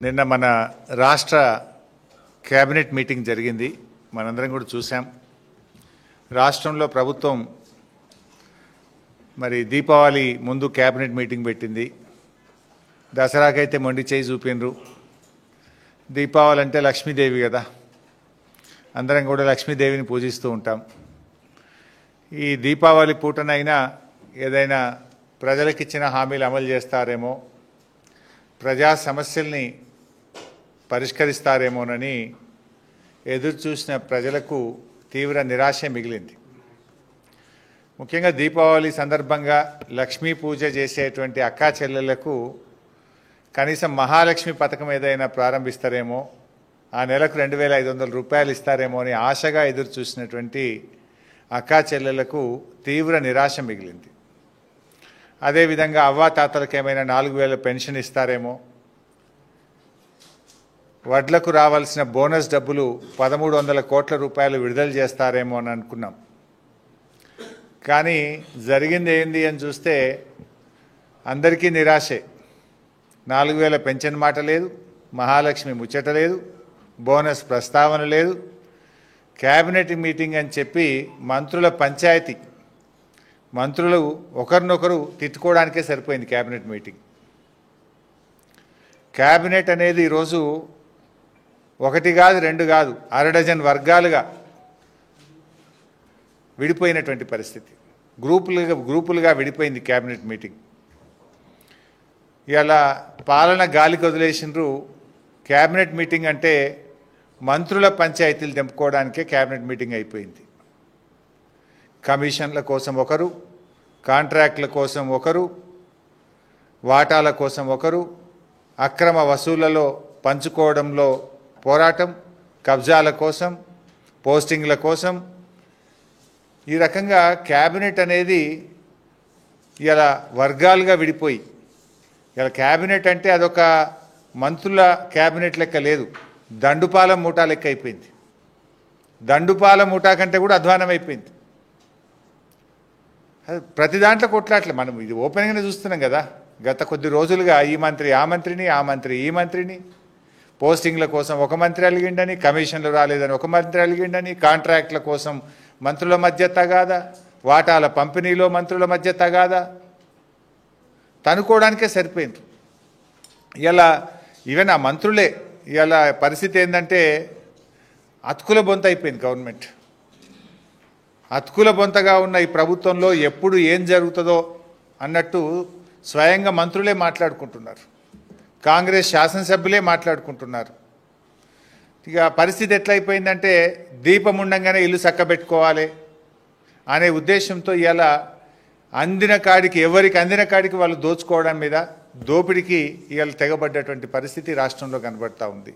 నిన్న మన రాష్ట్ర కేబినెట్ మీటింగ్ జరిగింది. మనందరం కూడా చూసాం. రాష్ట్రంలో ప్రభుత్వం మరి దీపావళి ముందు కేబినెట్ మీటింగ్ పెట్టింది. దసరాకైతే మొండి చేయి చూపినరు. దీపావళి అంటే లక్ష్మీదేవి కదా, అందరం కూడా లక్ష్మీదేవిని పూజిస్తూ ఉంటాం. ఈ దీపావళి పూటనైనా ఏదైనా ప్రజలకిచ్చిన హామీలు అమలు చేస్తారేమో, ప్రజా సమస్యల్ని పరిష్కరిస్తారేమోనని ఎదురు చూసిన ప్రజలకు తీవ్ర నిరాశ మిగిలింది. ముఖ్యంగా దీపావళి సందర్భంగా లక్ష్మీ పూజ చేసేటువంటి అక్కా చెల్లెళ్లకు కనీసం మహాలక్ష్మి పథకం ఏదైనా ప్రారంభిస్తారేమో, ఆ నెలకు 2,500 రూపాయలు ఇస్తారేమో అని ఆశగా ఎదురు చూసినటువంటి అక్కా చెల్లెళ్లకు తీవ్ర నిరాశ మిగిలింది. అదేవిధంగా అవ్వాతాతలకు ఏమైనా 4,000 పెన్షన్ ఇస్తారేమో, వడ్లకు రావాల్సిన బోనస్ డబ్బులు 1,300 కోట్ల రూపాయలు విడుదల చేస్తారేమో అని అనుకున్నాం. కానీ జరిగింది ఏంది అని చూస్తే అందరికీ నిరాశే. 4,000 పెన్షన్ మాట లేదు, మహాలక్ష్మి ముచ్చట లేదు, బోనస్ ప్రస్తావన లేదు. క్యాబినెట్ మీటింగ్ అని చెప్పి మంత్రుల పంచాయతీ, మంత్రులు ఒకరినొకరు తిట్టుకోవడానికే సరిపోయింది క్యాబినెట్ మీటింగ్. క్యాబినెట్ అనేది ఈరోజు 1 కాదు 2 కాదు 1/2 డజన్ వర్గాలుగా విడిపోయినటువంటి పరిస్థితి. గ్రూపులుగా విడిపోయింది క్యాబినెట్ మీటింగ్. ఇలా పాలన గాలికి వదిలేసినారు. క్యాబినెట్ మీటింగ్ అంటే మంత్రుల పంచాయతీలు తెంపుకోవడానికే క్యాబినెట్ మీటింగ్ అయిపోయింది. కమిషన్ల కోసం ఒకరు, కాంట్రాక్టుల కోసం ఒకరు, వాటాల కోసం ఒకరు, అక్రమ వసూళ్లలో పంచుకోవడంలో పోరాటం, కబ్జాల కోసం, పోస్టింగ్ల కోసం, ఈ రకంగా క్యాబినెట్ అనేది ఇలా వర్గాలుగా విడిపోయి, ఇలా క్యాబినెట్ అంటే అదొక మంత్రుల క్యాబినెట్ లెక్క లేదు, దండుపాల మూటా లెక్క అయిపోయింది. దండుపాల మూటా కంటే కూడా అధ్వానం అయిపోయింది. ప్రతి దాంట్లో కొట్లాట్లే. మనం ఇది ఓపెన్గానే చూస్తున్నాం కదా. గత కొద్ది రోజులుగా ఈ మంత్రి ఆ మంత్రిని, ఆ మంత్రి ఈ మంత్రిని, పోస్టింగ్ల కోసం ఒక మంత్రి అలిగిండని, కమిషన్లు రాలేదని ఒక మంత్రి అలిగిండని, కాంట్రాక్టుల కోసం మంత్రుల మధ్య తగాదా, వాటాల పంపిణీలో మంత్రుల మధ్య తగాదా, తనుకోవడానికే సరిపోయింది. ఇలా ఈవెన్ ఆ మంత్రులే ఇలా పరిస్థితి ఏంటంటే అతుకుల బొంత అయిపోయింది గవర్నమెంట్. అతుకుల బొంతగా ఉన్న ఈ ప్రభుత్వంలో ఎప్పుడు ఏం జరుగుతుందో అన్నట్టు స్వయంగా మంత్రులే మాట్లాడుకుంటున్నారు, కాంగ్రెస్ శాసనసభ్యులే మాట్లాడుకుంటున్నారు. ఇక పరిస్థితి ఎట్లయిపోయిందంటే దీపం ఉండంగానే ఇల్లు చక్కబెట్టుకోవాలి అనే ఉద్దేశంతో ఇలా అందిన కాడికి, ఎవరికి అందిన కాడికి వాళ్ళు దోచుకోవడం మీద, దోపిడికి ఇవాళ తెగబడ్డటువంటి పరిస్థితి రాష్ట్రంలో కనబడతా ఉంది.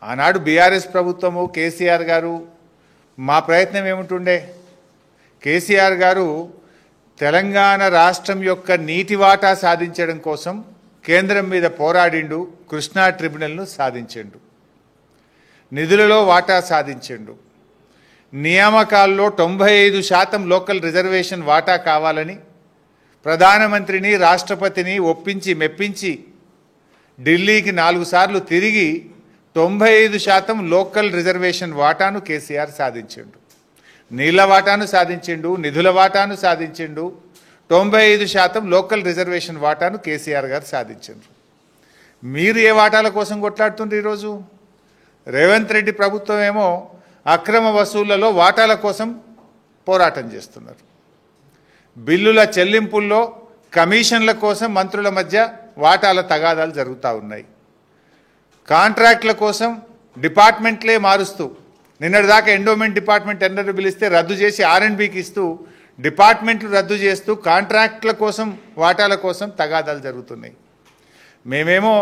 ఆనాడు బీఆర్ఎస్ ప్రభుత్వము, కేసీఆర్ గారు, మా ప్రయత్నం ఏమిటుండే, కేసీఆర్ గారు తెలంగాణ రాష్ట్రం యొక్క నీటి వాటా సాధించడం కోసం కేంద్రం మీద పోరాడిండు, కృష్ణా ట్రిబ్యునల్ను సాధించిండు, నిధులలో వాటా సాధించిండు, నియామకాల్లో 95% లోకల్ రిజర్వేషన్ వాటా కావాలని ప్రధానమంత్రిని, రాష్ట్రపతిని ఒప్పించి మెప్పించి ఢిల్లీకి 4 సార్లు తిరిగి 95% లోకల్ రిజర్వేషన్ వాటాను కేసీఆర్ సాధించిండు. నీళ్ల వాటాను సాధించిండు, నిధుల వాటాను సాధించిండు, 95% లోకల్ రిజర్వేషన్ వాటాను కేసీఆర్ గారు సాధించిండ్రు. మీరు ఏ వాటాల కోసం కొట్లాడుతుండ్రు? ఈరోజు రేవంత్ రెడ్డి ప్రభుత్వం ఏమో అక్రమ వసూళ్లలో వాటాల కోసం పోరాటం చేస్తున్నారు. బిల్లుల చెల్లింపుల్లో కమిషన్ల కోసం మంత్రుల మధ్య వాటాల తగాదాలు జరుగుతూ ఉన్నాయి. కాంట్రాక్టుల కోసం డిపార్ట్మెంట్లే మారుస్తూ, నిన్నటిదాకా ఎండోమెంట్ డిపార్ట్మెంట్ టెండర్ పిలిస్తే రద్దు చేసి R&Bకి ఇస్తూ, డిపార్ట్మెంట్లు రద్దు చేస్తూ కాంట్రాక్టుల కోసం, వాటాల కోసం తగాదాలు జరుగుతున్నాయి. మేమేమో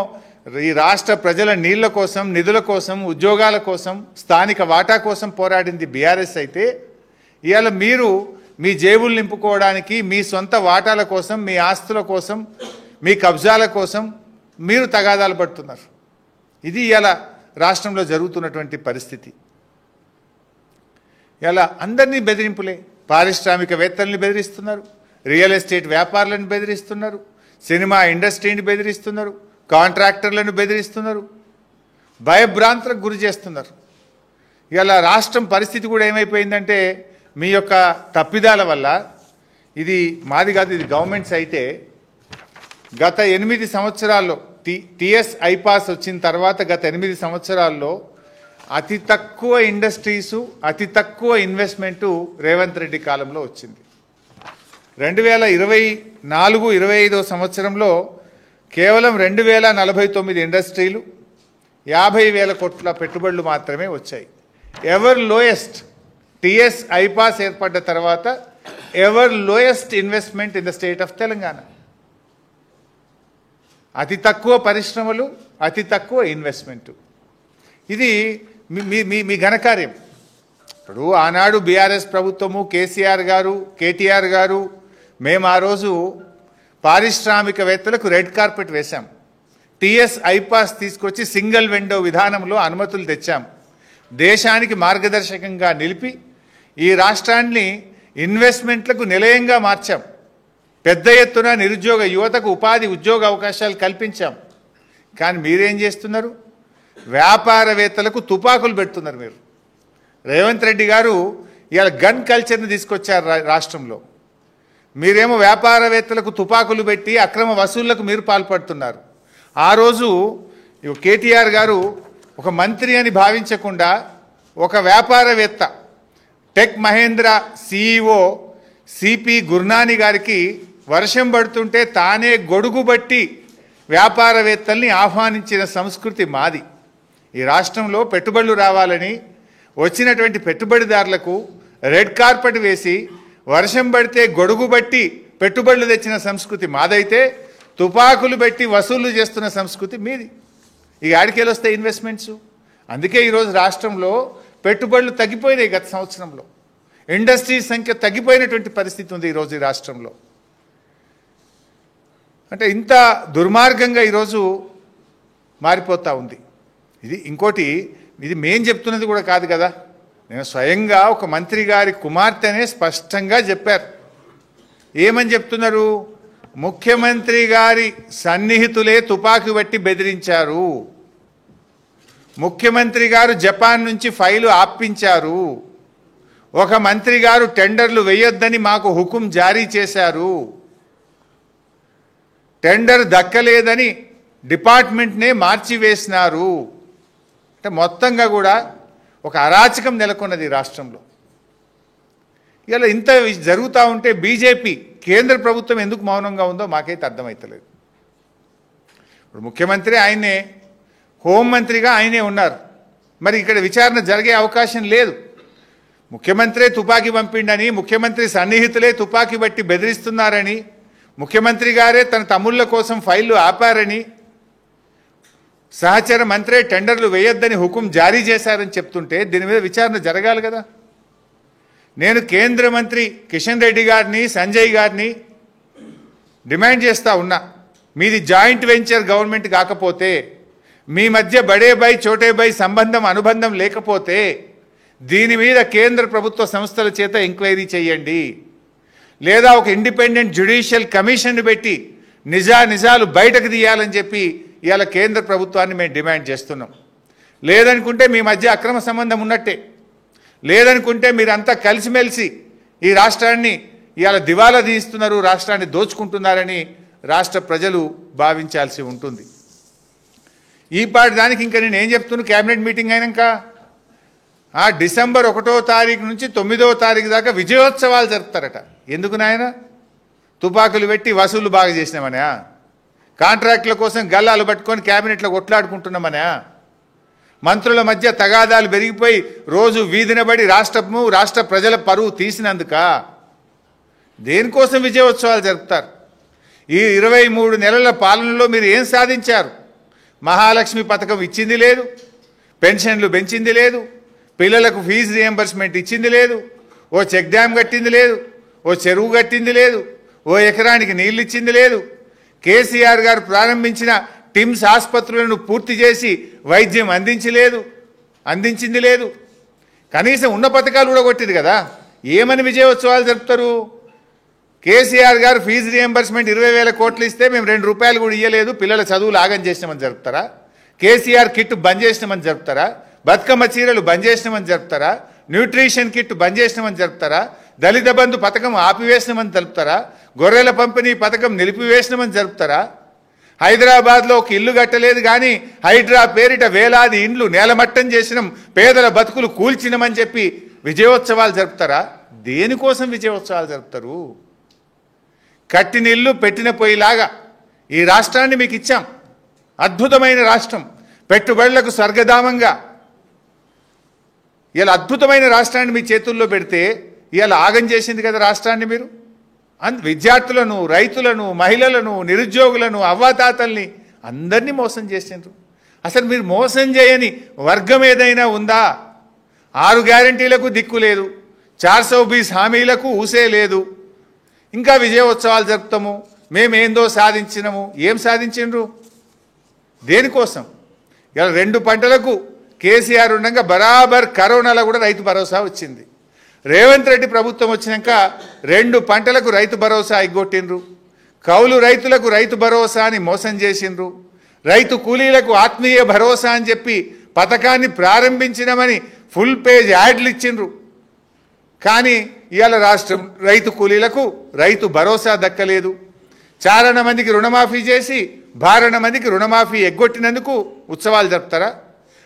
ఈ రాష్ట్ర ప్రజల నీళ్ల కోసం, నిధుల కోసం, ఉద్యోగాల కోసం, స్థానిక వాటా కోసం పోరాడింది బీఆర్ఎస్ అయితే, ఇవాళ మీరు మీ జేబులు నింపుకోవడానికి, మీ సొంత వాటాల కోసం, మీ ఆస్తుల కోసం, మీ కబ్జాల కోసం మీరు తగాదాలు పడుతున్నారు. ఇది ఇవాళ రాష్ట్రంలో జరుగుతున్నటువంటి పరిస్థితి. ఇలా అందరినీ బెదిరింపులే. పారిశ్రామికవేత్తల్ని బెదిరిస్తున్నారు, రియల్ ఎస్టేట్ వ్యాపారులను బెదిరిస్తున్నారు, సినిమా ఇండస్ట్రీని బెదిరిస్తున్నారు, కాంట్రాక్టర్లను బెదిరిస్తున్నారు, భయభ్రాంతులకు గురి చేస్తున్నారు. ఇలా రాష్ట్రం పరిస్థితి కూడా ఏమైపోయిందంటే మీ యొక్క తప్పిదాల వల్ల, ఇది మాది కాదు, ఇది గవర్నమెంట్ సైటే, గత 8 సంవత్సరాల్లో టిఎస్ ఐపాస్ వచ్చిన తర్వాత గత 8 సంవత్సరాల్లో అతి తక్కువ ఇండస్ట్రీసు, అతి తక్కువ ఇన్వెస్ట్మెంటు రేవంత్ రెడ్డి కాలంలో వచ్చింది. 2024-25 సంవత్సరంలో కేవలం 2049 ఇండస్ట్రీలు, 50,000 కోట్ల పెట్టుబడులు మాత్రమే వచ్చాయి. ఎవర్ లోయెస్ట్, టిఎస్ ఐపాస్ ఏర్పడ్డ తర్వాత ever lowest investment in the state of Telangana. అతి తక్కువ పరిశ్రమలు, అతి తక్కువ ఇన్వెస్ట్మెంటు. ఇది మీ ఘనకార్యం. ఇప్పుడు ఆనాడు బీఆర్ఎస్ ప్రభుత్వము, కేసీఆర్ గారు, కేటీఆర్ గారు, మేము ఆ రోజు పారిశ్రామికవేత్తలకు రెడ్ కార్పెట్ వేశాం. టిఎస్ ఐపాస్ తీసుకొచ్చి సింగిల్ విండో విధానంలో అనుమతులు తెచ్చాం. దేశానికి మార్గదర్శకంగా నిలిపి ఈ రాష్ట్రాన్ని ఇన్వెస్ట్మెంట్లకు నిలయంగా మార్చాం. పెద్ద ఎత్తున నిరుద్యోగ యువతకు ఉపాధి ఉద్యోగ అవకాశాలు కల్పించాం. కానీ మీరేం చేస్తున్నారు? వ్యాపారవేత్తలకు తుపాకులు పెడుతున్నారు. మీరు రేవంత్ రెడ్డి గారు ఇవాళ గన్ కల్చర్ని తీసుకొచ్చారు రాష్ట్రంలో. మీరేమో వ్యాపారవేత్తలకు తుపాకులు పెట్టి అక్రమ వసూళ్లకు మీరు పాల్పడుతున్నారు. ఆ రోజు కేటీఆర్ గారు ఒక మంత్రి అని భావించకుండా ఒక వ్యాపారవేత్త, tech Mahindra CEO CP Gurnani గారికి వర్షం పడుతుంటే తానే గొడుగు బట్టి వ్యాపారవేత్తల్ని ఆహ్వానించిన సంస్కృతి మాది. ఈ రాష్ట్రంలో పెట్టుబడులు రావాలని వచ్చినటువంటి పెట్టుబడిదారులకు రెడ్ కార్పెట్ వేసి వర్షం పడితే గొడుగు బట్టి పెట్టుబడులు తెచ్చిన సంస్కృతి మాదైతే, తుపాకులు పెట్టి వసూళ్లు చేస్తున్న సంస్కృతి మీది. ఈ ఆడికేలు వస్తాయి ఇన్వెస్ట్మెంట్స్. అందుకే ఈరోజు రాష్ట్రంలో పెట్టుబడులు తగ్గిపోయినాయి. గత సంవత్సరంలో ఇండస్ట్రీస్ సంఖ్య తగ్గిపోయినటువంటి పరిస్థితి ఉంది ఈరోజు ఈ రాష్ట్రంలో. అంటే ఇంత దుర్మార్గంగా ఈరోజు మారిపోతూ ఉంది. ఇది ఇంకోటి, ఇది మేం చెప్తున్నది కూడా కాదు కదా, నేను స్వయంగా ఒక మంత్రి గారి కుమార్తెనే స్పష్టంగా చెప్పారు. ఏమని చెప్తున్నారు? ముఖ్యమంత్రి గారి సన్నిహితులే తుపాకీ బట్టి బెదిరించారు, ముఖ్యమంత్రి గారు జపాన్ నుంచి ఫైలు ఆపించారు, ఒక మంత్రి గారు టెండర్లు వేయొద్దని మాకు హుకుం జారీ చేశారు, టెండర్ దక్కలేదని డిపార్ట్మెంట్నే మార్చివేసినారు. అంటే మొత్తంగా కూడా ఒక అరాచకం నెలకొన్నది రాష్ట్రంలో. ఇలా ఇంత జరుగుతూ ఉంటే బీజేపీ కేంద్ర ప్రభుత్వం ఎందుకు మౌనంగా ఉందో మాకైతే అర్థమవుతలేదు. ఇప్పుడు ముఖ్యమంత్రి ఆయనే, హోంమంత్రిగా ఆయనే ఉన్నారు. మరి ఇక్కడ విచారణ జరిగే అవకాశం లేదు. ముఖ్యమంత్రే తుపాకీ పంపిండని, ముఖ్యమంత్రి సన్నిహితులే తుపాకీ బట్టి బెదిరిస్తున్నారని, ముఖ్యమంత్రి గారే తన తమ్ముళ్ళ కోసం ఫైళ్లు ఆపారని, సహచర మంత్రే టెండర్లు వేయొద్దని హుకుం జారీ చేశారని చెప్తుంటే దీని మీద విచారణ జరగాలి కదా. నేను కేంద్ర మంత్రి కిషన్ రెడ్డి గారిని, సంజయ్ గారిని డిమాండ్ చేస్తూ ఉన్నా, మీది జాయింట్ వెంచర్ గవర్నమెంట్ కాకపోతే, మీ మధ్య బడే బై చోటే బై సంబంధం అనుబంధం లేకపోతే దీని మీద కేంద్ర ప్రభుత్వ సంస్థల చేత ఎంక్వైరీ చేయండి, లేదా ఒక ఇండిపెండెంట్ జ్యుడిషియల్ కమిషన్ పెట్టి నిజాలు బయటకు తీయాలని చెప్పి ఇవాళ కేంద్ర ప్రభుత్వాన్ని మేము డిమాండ్ చేస్తున్నాం. లేదనుకుంటే మీ మధ్య అక్రమ సంబంధం ఉన్నట్టే, లేదనుకుంటే మీరంతా కలిసిమెలిసి ఈ రాష్ట్రాన్ని ఇవాళ దివాలా తీస్తున్నారు, రాష్ట్రాన్ని దోచుకుంటున్నారని రాష్ట్ర ప్రజలు భావించాల్సి ఉంటుంది. ఈ పాటి దానికి ఇంకా నేను ఏం చెప్తున్నా, క్యాబినెట్ మీటింగ్ అయినాక డిసెంబర్ 1వ తారీఖు నుంచి 9వ తారీఖు దాకా విజయోత్సవాలు జరుపుతారట. ఎందుకు నాయన? తుపాకులు పెట్టి వసూళ్లు బాగా చేసినామనా? కాంట్రాక్టుల కోసం గల్లాలు పట్టుకొని క్యాబినెట్లో కొట్లాడుకుంటున్నామనా? మంత్రుల మధ్య తగాదాలు పెరిగిపోయి రోజు వీధినబడి రాష్ట్ర ప్రజల పరువు తీసినందుక? దేనికోసం విజయోత్సవాలు జరుపుతారు? ఈ 23 నెలల పాలనలో మీరు ఏం సాధించారు? మహాలక్ష్మి పథకం ఇచ్చింది లేదు, పెన్షన్లు పెంచింది లేదు, పిల్లలకు ఫీజు రియంబర్స్మెంట్ ఇచ్చింది లేదు, ఓ చెక్ డ్యామ్ కట్టింది లేదు, ఓ చెరువు కట్టింది లేదు, ఓ ఎకరానికి నీళ్ళు ఇచ్చింది లేదు. కేసీఆర్ గారు ప్రారంభించిన టిమ్స్ ఆసుపత్రులను పూర్తి చేసి వైద్యం అందించింది లేదు. కనీసం ఉన్న పథకాలు కూడా కొట్టింది కదా. ఏమని విజయోత్సవాలు జరుపుతారు? కేసీఆర్ గారు ఫీజు రియంబర్స్మెంట్ 20,000 కోట్లు ఇస్తే మేము 2 రూపాయలు కూడా ఇయ్యలేదు, పిల్లల చదువులు ఆగం చేసినామని జరుపుతారా? కేసీఆర్ కిట్ బంద్ చేసినామని జరుపుతారా? బతుకమ్మ చీరలు బంద్ చేసినామని జరుపుతారా? న్యూట్రిషన్ కిట్ బంద్ చేసినామని జరుపుతారా? దళిత బంధు పథకం ఆపివేసినామని జరుపుతారా? గొర్రెల పంపిణీ పథకం నిలిపివేసినామని జరుపుతారా? హైదరాబాద్లో ఒక ఇల్లు కట్టలేదు కానీ హైడ్రా పేరిట వేలాది ఇండ్లు నేలమట్టం చేసినాం, పేదల బతుకులు కూల్చినామని చెప్పి విజయోత్సవాలు జరుపుతారా? దేనికోసం విజయోత్సవాలు జరుపుతారు? కట్టిన ఇల్లు పెట్టిన పొయ్యిలాగా ఈ రాష్ట్రాన్ని మీకు ఇచ్చాం. అద్భుతమైన రాష్ట్రం, పెట్టుబడులకు స్వర్గధామంగా. ఇలా అద్భుతమైన రాష్ట్రాన్ని మీ చేతుల్లో పెడితే ఇలా ఆగం చేసింది కదా రాష్ట్రాన్ని మీరు. విద్యార్థులను, రైతులను, మహిళలను, నిరుద్యోగులను, అవ్వాతాతల్ని అందరినీ మోసం చేసిండ్రు. అసలు మీరు మోసం చేయని వర్గం ఏదైనా ఉందా? 6 గ్యారంటీలకు దిక్కు లేదు, 420 హామీలకు ఊసే లేదు. ఇంకా విజయోత్సవాలు జరుపుతాము, మేమేందో సాధించినాము. ఏం సాధించిండ్రు? దేనికోసం? ఇలా 2 పంటలకు కేసీఆర్ ఉండగా బరాబర్ కరోనాలో కూడా రైతు భరోసా వచ్చింది. రేవంత్ రెడ్డి ప్రభుత్వం వచ్చినాక 2 పంటలకు రైతు భరోసా ఎగ్గొట్టిండ్రు. కౌలు రైతులకు రైతు భరోసా అని మోసం చేసిండ్రు. రైతు కూలీలకు ఆత్మీయ భరోసా అని చెప్పి పథకాన్ని ప్రారంభించినామని ఫుల్ పేజ్ యాడ్లు ఇచ్చిండ్రు. కానీ ఇవాళ రాష్ట్రం రైతు కూలీలకు రైతు భరోసా దక్కలేదు. చారణ మందికి రుణమాఫీ చేసి భారణ మందికి రుణమాఫీ ఎగ్గొట్టినందుకు ఉత్సవాలు జరుపుతారా?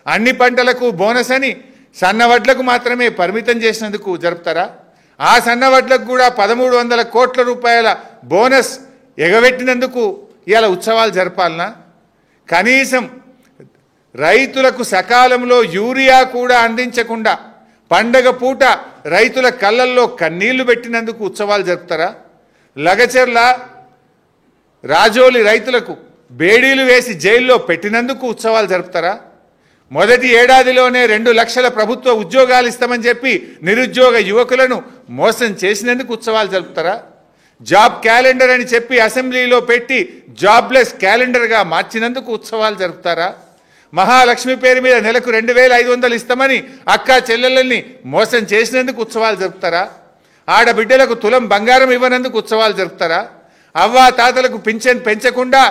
అన్ని పంటలకు బోనస్ అని సన్నవడ్లకు మాత్రమే పరిమితం చేసినందుకు జరుపుతారా? ఆ సన్నవడ్లకు కూడా 1300 కోట్ల రూపాయల బోనస్ ఎగబెట్టినందుకు ఇవాళ ఉత్సవాలు జరపాలనా? కనీసం రైతులకు సకాలంలో యూరియా కూడా అందించకుండా పండగ పూట రైతుల కళ్ళల్లో కన్నీళ్లు పెట్టినందుకు ఉత్సవాలు జరుపుతారా? లగచర్ల రాజోలి రైతులకు బేడీలు వేసి జైల్లో పెట్టినందుకు ఉత్సవాలు జరుపుతారా? మొదటి ఏడాదిలోనే 2 లక్షల ప్రభుత్వ ఉద్యోగాలు ఇస్తామని చెప్పి నిరుద్యోగ యువకులను మోసం చేసినందుకు ఉత్సవాలు జరుపుతారా? జాబ్ క్యాలెండర్ అని చెప్పి అసెంబ్లీలో పెట్టి జాబ్లెస్ క్యాలెండర్గా మార్చినందుకు ఉత్సవాలు జరుపుతారా? మహాలక్ష్మి పేరు మీద నెలకు 2,500 ఇస్తామని అక్క చెల్లెళ్ళని మోసం చేసినందుకు ఉత్సవాలు జరుపుతారా? ఆడబిడ్డలకు తులం బంగారం ఇవ్వనందుకు ఉత్సవాలు జరుపుతారా? అవ్వా తాతలకు పింఛన్ పెంచకుండా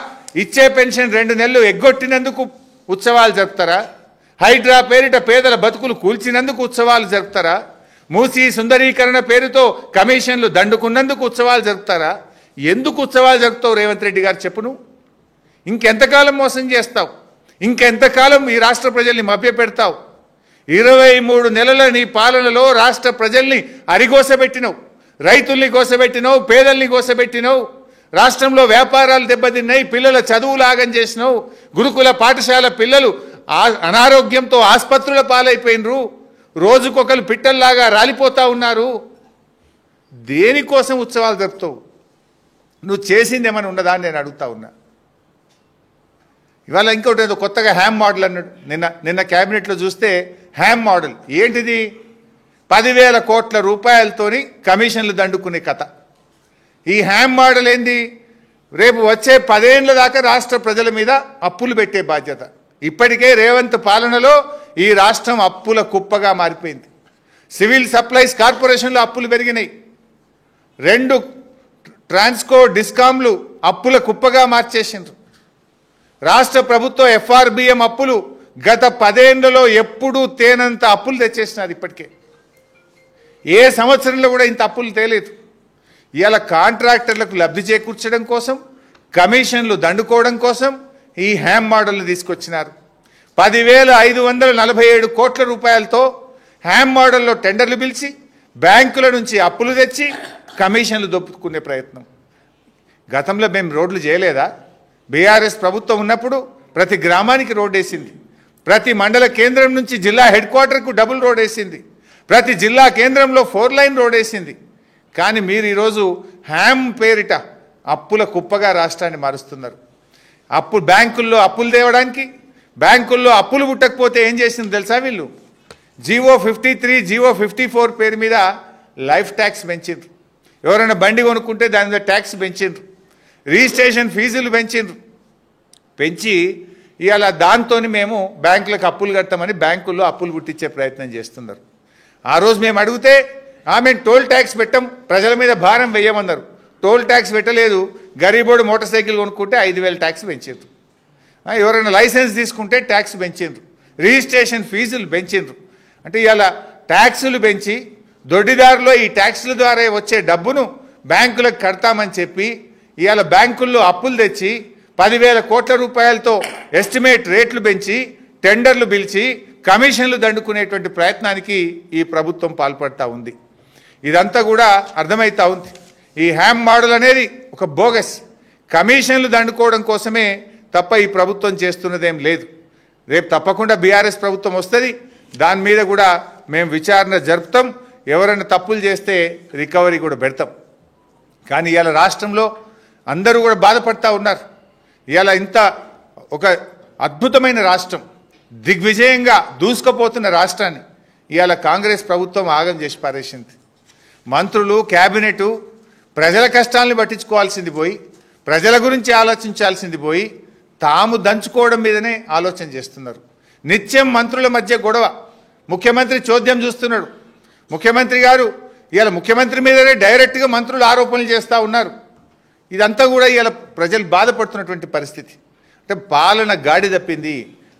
ఇచ్చే పెన్షన్ 2 నెలలు ఎగ్గొట్టినందుకు ఉత్సవాలు జరుపుతారా? హైడ్రా పేరిట పేదల బతుకులు కూల్చినందుకు ఉత్సవాలు జరుపుతారా? మూసీ సుందరీకరణ పేరుతో కమిషన్లు దండుకున్నందుకు ఉత్సవాలు జరుపుతారా? ఎందుకు ఉత్సవాలు జరుపుతావు రేవంత్ రెడ్డి గారు చెప్పును? ఇంకెంతకాలం మోసం చేస్తావు? ఇంకెంతకాలం ఈ రాష్ట్ర ప్రజల్ని మభ్యపెడతావు? 23 నెలల నీ పాలనలో రాష్ట్ర ప్రజల్ని అరిగోసబెట్టినవు, రైతుల్ని గోసబెట్టినవు, పేదల్ని గోసబెట్టినవు. రాష్ట్రంలో వ్యాపారాలు దెబ్బతిన్నాయి, పిల్లల చదువులు ఆగం చేసినావు. గురుకుల పాఠశాల పిల్లలు అనారోగ్యంతో ఆసుపత్రుల పాలైపోయినరు. రోజుకొకరు పిట్టల్లాగా రాలిపోతా ఉన్నారు. దేనికోసం ఉత్సవాలు జరుపుతావు? నువ్వు చేసింది ఏమైనా ఉండదా అని నేను అడుగుతా ఉన్నా. ఇవాళ ఇంకోటి ఏదో కొత్తగా హ్యామ్ మోడల్ అన్నాడు. నిన్న క్యాబినెట్లో చూస్తే హ్యామ్ మోడల్ ఏంటిది? 10,000 కోట్ల రూపాయలతోని కమిషన్లు దండుకునే కథ. ఈ హ్యామ్ మోడల్ ఏంది? రేపు వచ్చే 10 ఏళ్ల దాకా రాష్ట్ర ప్రజల మీద అప్పులు పెట్టే బాధ్యత. ఇప్పటికే రేవంత్ పాలనలో ఈ రాష్ట్రం అప్పుల కుప్పగా మారిపోయింది. సివిల్ సప్లైస్ కార్పొరేషన్లో అప్పులు పెరిగినాయి. 2 ట్రాన్స్కో డిస్కామ్లు అప్పుల కుప్పగా మార్చేసిండ్రు. రాష్ట్ర ప్రభుత్వ FRBM అప్పులు గత 10 ఏళ్లలో ఎప్పుడూ తేనంత అప్పులు తెచ్చేసినారు. ఇప్పటికే ఏ సంవత్సరంలో కూడా ఇంత అప్పులు తేలేదు. ఇవాళ కాంట్రాక్టర్లకు లబ్ధి చేకూర్చడం కోసం, కమిషన్లు దండుకోవడం కోసం ఈ హ్యామ్ మోడల్ని తీసుకొచ్చినారు. 10,547 కోట్ల రూపాయలతో హ్యామ్ మోడల్లో టెండర్లు పిలిచి బ్యాంకుల నుంచి అప్పులు తెచ్చి కమిషన్లు దొప్పుకునే ప్రయత్నం. గతంలో మేము రోడ్లు చేయలేదా? బీఆర్ఎస్ ప్రభుత్వం ఉన్నప్పుడు ప్రతి గ్రామానికి రోడ్ వేసింది. ప్రతి మండల కేంద్రం నుంచి జిల్లా హెడ్ క్వార్టర్కు డబుల్ రోడ్ వేసింది. ప్రతి జిల్లా కేంద్రంలో 4 లైన్ రోడ్ వేసింది. కానీ మీరు ఈరోజు హ్యామ్ పేరిట అప్పుల కుప్పగా రాష్ట్రాన్ని మారుస్తున్నారు. బ్యాంకుల్లో అప్పులు తేవడానికి, బ్యాంకుల్లో అప్పులు పుట్టకపోతే ఏం చేసింది తెలుసా? వీళ్ళు జీవో 53, జీవో 54 పేరు మీద లైఫ్ ట్యాక్స్ పెంచిండ్రు. ఎవరైనా బండి కొనుక్కుంటే దాని మీద ట్యాక్స్ పెంచిండ్రు. రిజిస్ట్రేషన్ ఫీజులు పెంచి ఇవాళ దాంతో మేము బ్యాంకులకు అప్పులు కడతామని బ్యాంకుల్లో అప్పులు పుట్టించే ప్రయత్నం చేస్తున్నారు. ఆ రోజు మేము అడిగితే మేము టోల్ ట్యాక్స్ పెట్టం, ప్రజల మీద భారం వేయమన్నారు. టోల్ ట్యాక్స్ పెట్టలేదు, గరీబోడు మోటార్ సైకిల్ కొనుక్కుంటే 5,000 ట్యాక్స్ పెంచారు. ఎవరైనా లైసెన్స్ తీసుకుంటే ట్యాక్స్ పెంచారు, రిజిస్ట్రేషన్ ఫీజులు పెంచారు. అంటే ఇలా ట్యాక్సులు పెంచి దొడ్డిదారులో ఈ ట్యాక్సుల ద్వారా వచ్చే డబ్బును బ్యాంకులకు కడతామని చెప్పి ఇవాళ బ్యాంకుల్లో అప్పులు తెచ్చి 10,000 కోట్ల రూపాయలతో ఎస్టిమేట్ రేట్లు పెంచి టెండర్లు పిలిచి కమిషన్లు దండుకునేటువంటి ప్రయత్నానికి ఈ ప్రభుత్వం పాల్పడతా ఉంది. ఇదంతా కూడా అర్థమవుతా ఉంది. ఈ హ్యామ్ మోడల్ అనేది ఒక బోగస్, కమిషన్లు దండుకోవడం కోసమే తప్ప ఈ ప్రభుత్వం చేస్తున్నదేం లేదు. రేపు తప్పకుండా బీఆర్ఎస్ ప్రభుత్వం వస్తుంది, దాని మీద కూడా మేము విచారణ జరుపుతాం, ఎవరైనా తప్పులు చేస్తే రికవరీ కూడా పెడతాం. కానీ ఇవాళ రాష్ట్రంలో అందరూ కూడా బాధపడతా ఉన్నారు. ఇవాళ ఇంత ఒక అద్భుతమైన రాష్ట్రం, దిగ్విజయంగా దూసుకుపోతున్న రాష్ట్రాన్ని ఇవాళ కాంగ్రెస్ ప్రభుత్వం ఆగం చేసి పారేసింది. మంత్రులు, క్యాబినెట్ ప్రజల కష్టాలను పట్టించుకోవాల్సింది పోయి, ప్రజల గురించి ఆలోచించాల్సింది పోయి, తాము దంచుకోవడం మీదనే ఆలోచన చేస్తున్నారు. నిత్యం మంత్రుల మధ్య గొడవ, ముఖ్యమంత్రి చోద్యం చూస్తున్నాడు. ముఖ్యమంత్రి గారు ఇవాళ ముఖ్యమంత్రి మీదనే డైరెక్ట్గా మంత్రులు ఆరోపణలు చేస్తూ ఉన్నారు. ఇదంతా కూడా ఇవాళ ప్రజలు బాధపడుతున్నటువంటి పరిస్థితి. అంటే పాలన గాడి తప్పింది,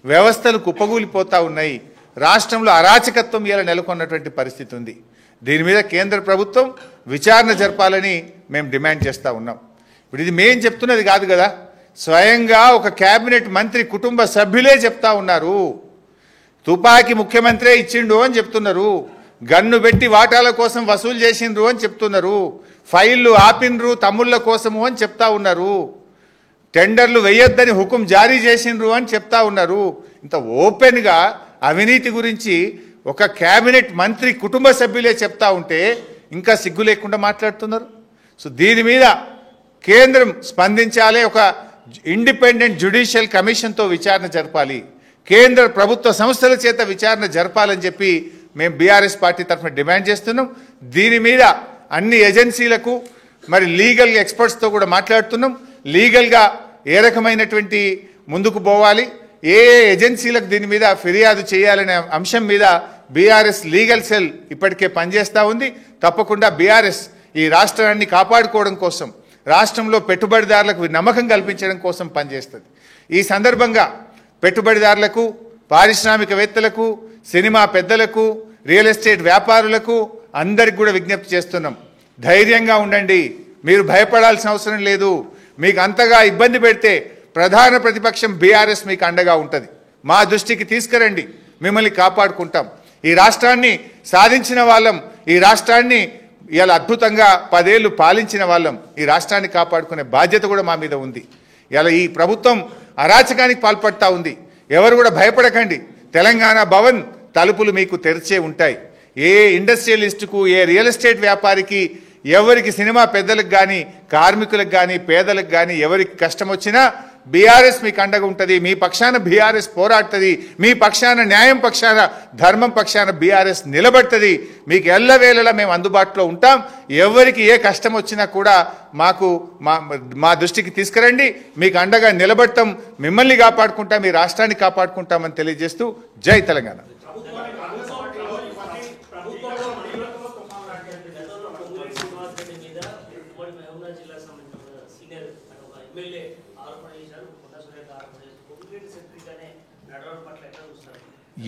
వ్యవస్థలు కుప్పగూలిపోతూ ఉన్నాయి, రాష్ట్రంలో అరాచకత్వం ఇవాళ నెలకొన్నటువంటి పరిస్థితి ఉంది. దీని మీద కేంద్ర ప్రభుత్వం విచారణ జరపాలని మేము డిమాండ్ చేస్తూ ఉన్నాం. ఇప్పుడు ఇది మేం చెప్తున్నది కాదు కదా, స్వయంగా ఒక క్యాబినెట్ మంత్రి కుటుంబ సభ్యులే చెప్తా ఉన్నారు. తుపాకీ ముఖ్యమంత్రే ఇచ్చిండు అని చెప్తున్నారు, గన్ను పెట్టి వాటాల కోసం వసూలు చేసిండ్రు అని చెప్తున్నారు, ఫైళ్లు ఆపిన్రు తమ్ముళ్ళ కోసము అని చెప్తా ఉన్నారు, టెండర్లు వేయొద్దని హుకుం జారీ చేసిండ్రు అని చెప్తా ఉన్నారు. ఇంత ఓపెన్గా అవినీతి గురించి ఒక క్యాబినెట్ మంత్రి కుటుంబ సభ్యులే చెప్తా ఉంటే ఇంకా సిగ్గు లేకుండా మాట్లాడుతున్నారు. సో దీని మీద కేంద్రం స్పందించాలి, ఒక ఇండిపెండెంట్ జ్యుడిషియల్ కమిషన్తో విచారణ జరపాలి, కేంద్ర ప్రభుత్వ సంస్థల చేత విచారణ జరపాలని చెప్పి మేము బీఆర్ఎస్ పార్టీ తరఫున డిమాండ్ చేస్తున్నాం. దీని మీద అన్ని ఏజెన్సీలకు మరి లీగల్ ఎక్స్పర్ట్స్తో కూడా మాట్లాడుతున్నాం. లీగల్గా ఏ రకమైనటువంటి ముందుకు పోవాలి, ఏ ఏజెన్సీలకు దీని మీద ఫిర్యాదు చేయాలనే అంశం మీద బీఆర్ఎస్ లీగల్ సెల్ ఇప్పటికే పనిచేస్తూ ఉంది. తప్పకుండా బీఆర్ఎస్ ఈ రాష్ట్రాన్ని కాపాడుకోవడం కోసం, రాష్ట్రంలో పెట్టుబడిదారులకు నమ్మకం కల్పించడం కోసం పనిచేస్తుంది. ఈ సందర్భంగా పెట్టుబడిదారులకు, పారిశ్రామికవేత్తలకు, సినిమా పెద్దలకు, రియల్ ఎస్టేట్ వ్యాపారులకు అందరికి కూడా విజ్ఞప్తి చేస్తున్నాం. ధైర్యంగా ఉండండి, మీరు భయపడాల్సిన అవసరం లేదు. మీకు అంతగా ఇబ్బంది పెడితే ప్రధాన ప్రతిపక్షం బీఆర్ఎస్ మీకు అండగా ఉంటుంది. మా దృష్టికి తీసుకురండి, మిమ్మల్ని కాపాడుకుంటాం. ఈ రాష్ట్రాన్ని సాధించిన వాళ్ళం, ఈ రాష్ట్రాన్ని ఇలా అద్భుతంగా 10 ఏళ్ళు పాలించిన వాళ్ళం, ఈ రాష్ట్రాన్ని కాపాడుకునే బాధ్యత కూడా మా మీద ఉంది. ఇలా ఈ ప్రభుత్వం అరాచకానికి పాల్పడతా ఉంది. ఎవరు కూడా భయపడకండి, తెలంగాణ భవన్ తలుపులు మీకు తెరిచే ఉంటాయి. ఏ ఇండస్ట్రియలిస్టుకు, ఏ రియల్ ఎస్టేట్ వ్యాపారికి, ఎవరికి సినిమా పెద్దలకు కానీ, కార్మికులకు కానీ, పేదలకు కానీ ఎవరికి కష్టం వచ్చినా బీఆర్ఎస్ మీకు అండగా ఉంటుంది. మీ పక్షాన బీఆర్ఎస్ పోరాడుతుంది, మీ పక్షాన న్యాయం పక్షాన, ధర్మం పక్షాన బీఆర్ఎస్ నిలబడుతుంది. మీకు ఎల్లవేళలా మేము అందుబాటులో ఉంటాం. ఎవరికి ఏ కష్టం వచ్చినా కూడా మాకు మా దృష్టికి తీసుకురండి, మీకు అండగా నిలబడతాం, మిమ్మల్ని కాపాడుకుంటాం, మీ రాష్ట్రాన్ని కాపాడుకుంటామని తెలియజేస్తూ జై తెలంగాణ.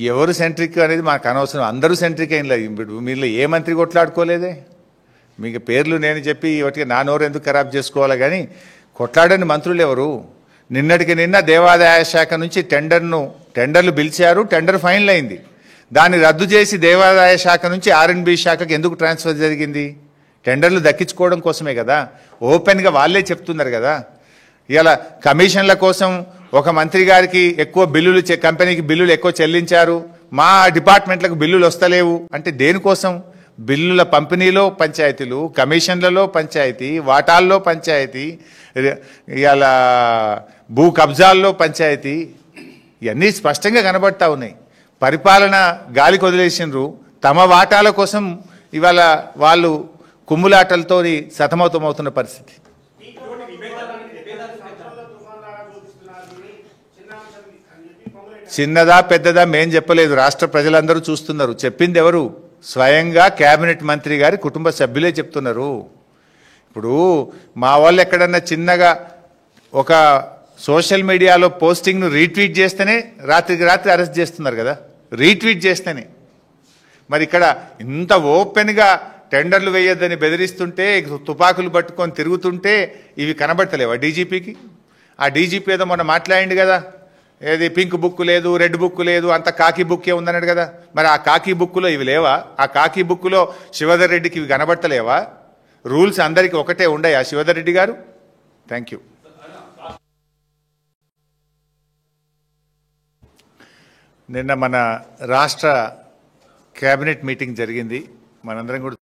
ఎవరు సెంట్రిక్ అనేది మాకు అనవసరం, అందరూ సెంట్రిక్ అయిన. మీరు ఏ మంత్రి కొట్లాడుకోలేదే, మీకు పేర్లు నేను చెప్పి ఒకటి నా నోరు ఎందుకు ఖరాబ్ చేసుకోవాలి. కానీ కొట్లాడని మంత్రులు ఎవరు? నిన్నటికి నిన్న దేవాదాయ శాఖ నుంచి టెండర్లు పిలిచారు, టెండర్ ఫైనల్ అయింది. దాన్ని రద్దు చేసి దేవాదాయ శాఖ నుంచి R&B శాఖకి ఎందుకు ట్రాన్స్ఫర్ జరిగింది? టెండర్లు దక్కించుకోవడం కోసమే కదా. ఓపెన్గా వాళ్ళే చెప్తున్నారు కదా. ఇలా కమిషన్ల కోసం ఒక మంత్రి గారికి ఎక్కువ బిల్లులు, కంపెనీకి బిల్లులు ఎక్కువ చెల్లించారు, మా డిపార్ట్మెంట్లకు బిల్లులు వస్తలేవు అంటే దేనికోసం? బిల్లుల పంపిణీలో పంచాయతీలు, కమిషన్లలో పంచాయతీ, వాటాల్లో పంచాయతీ, ఇలా భూ కబ్జాల్లో పంచాయతీ, ఇవన్నీ స్పష్టంగా కనబడతా ఉన్నాయి. పరిపాలన గాలికి వదిలేసినారు. తమ వాటాల కోసం ఇవాళ వాళ్ళు కుమ్ములాటలతో సతమతమవుతున్న పరిస్థితి. చిన్నదా పెద్దదా మేం చెప్పలేదు, రాష్ట్ర ప్రజలందరూ చూస్తున్నారు. చెప్పింది ఎవరు? స్వయంగా కేబినెట్ మంత్రి గారి కుటుంబ సభ్యులే చెప్తున్నారు. ఇప్పుడు మా వాళ్ళు ఎక్కడన్నా చిన్నగా ఒక సోషల్ మీడియాలో పోస్టింగ్ను రీట్వీట్ చేస్తేనే రాత్రికి రాత్రి అరెస్ట్ చేస్తున్నారు కదా, రీట్వీట్ చేస్తేనే. మరి ఇక్కడ ఇంత ఓపెన్గా టెండర్లు వేయొద్దని బెదిరిస్తుంటే, తుపాకులు పట్టుకొని తిరుగుతుంటే ఇవి కనబడతలేవా డీజీపీకి? ఆ డీజీపీ ఏదో మొన్న మాట్లాడింది కదా, ఏది పింక్ బుక్ లేదు, రెడ్ బుక్ లేదు, అంత కాకి బుక్కే ఉందన్నాడు కదా. మరి ఆ కాకి బుక్లో ఇవి లేవా? ఆ కాకి బుక్లో శివధర్ రెడ్డికి ఇవి కనబడతలేవా? రూల్స్ అందరికీ ఒకటే ఉండయా శివధర్ రెడ్డి గారు? Thank you. నిన్న మన రాష్ట్ర కేబినెట్ మీటింగ్ జరిగింది. మనందరం కూడా